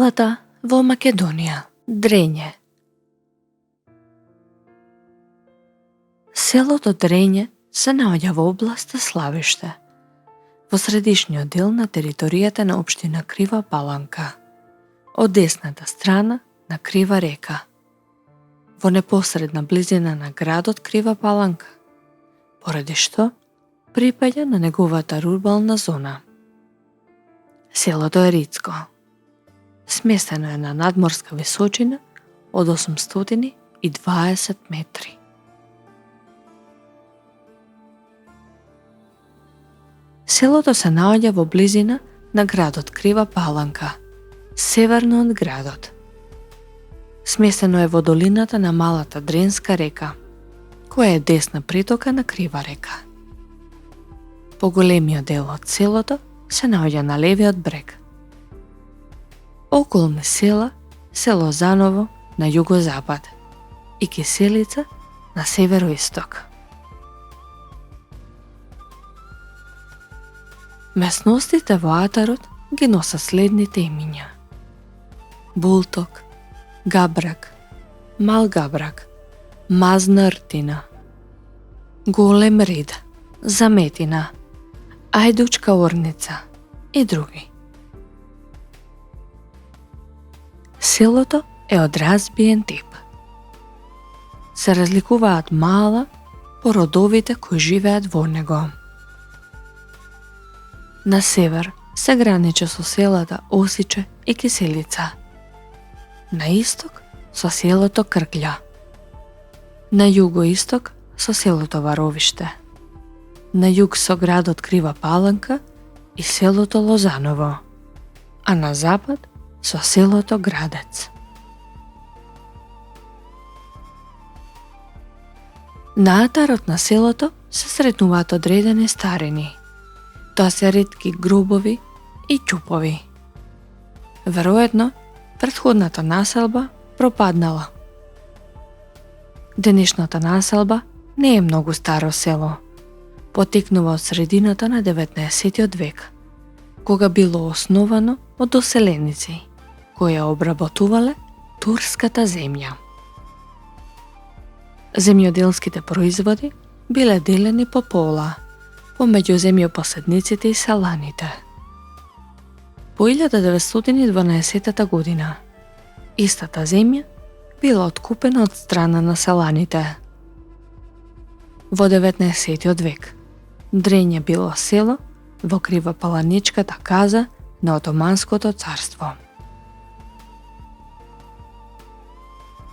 Селата во Македонија. Дренје. Селото Дренје се наоѓа во областа Славиште, во средишниот дел на територијата на општина Крива Паланка, од десната страна на Крива река, во непосредна близина на градот Крива Паланка, поради што припаѓа на неговата урбална зона. Селото е ридско. Сместено е на надморска височина од 820 метри. Селото се наоѓа во близина на градот Крива Паланка, северно од градот. Сместено е во долината на малата Дренска река, која е десна притока на Крива река. Поголемиот дел од селото се наоѓа на левиот брег. Околни села се Лозаново на југозапад и Киселица на североисток. Месностите во атарот ги носат следните имиња: Булток, Габрак, Мал Габрак, Мазна Ртина, Голем Рид, Заметина, Ајдучка Орница и други. Селото е од разбиен тип. Се разликуваат мала по родовите кои живеат во него. На север се граничи со селата Осиче и Киселица. На исток со селото Кркља. На југоисток со селото Варовиште. На југ со градот Крива Паланка и селото Лозаново, а на запад со селото Градец. На атарот на селото се сретнуваат одредени старини. Тоа се ретки гробови и ќупови. Веројатно, претходната населба пропаднала. Денешната населба не е многу старо село. Потекнува од средината на 19 век, кога било основано од доселеници, кои ја обработувале турската земја. Земјоделските производи биле делени по пола, помеѓу земјопоседниците и селаните. По 1912 година, истата земја била откупена од страна на селаните. Во 19 век, Дренје било село во Кривопаланичката каза на Отоманското царство.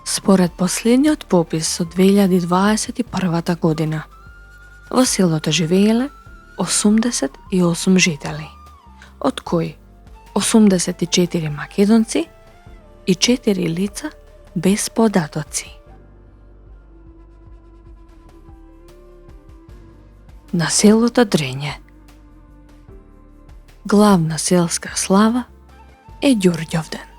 Според последниот попис од 2021 година, во селото живееле 88 жители, од кои 84 македонци и 4 лица без податоци. На селото Дренје. Главна селска слава е Ѓурѓовден.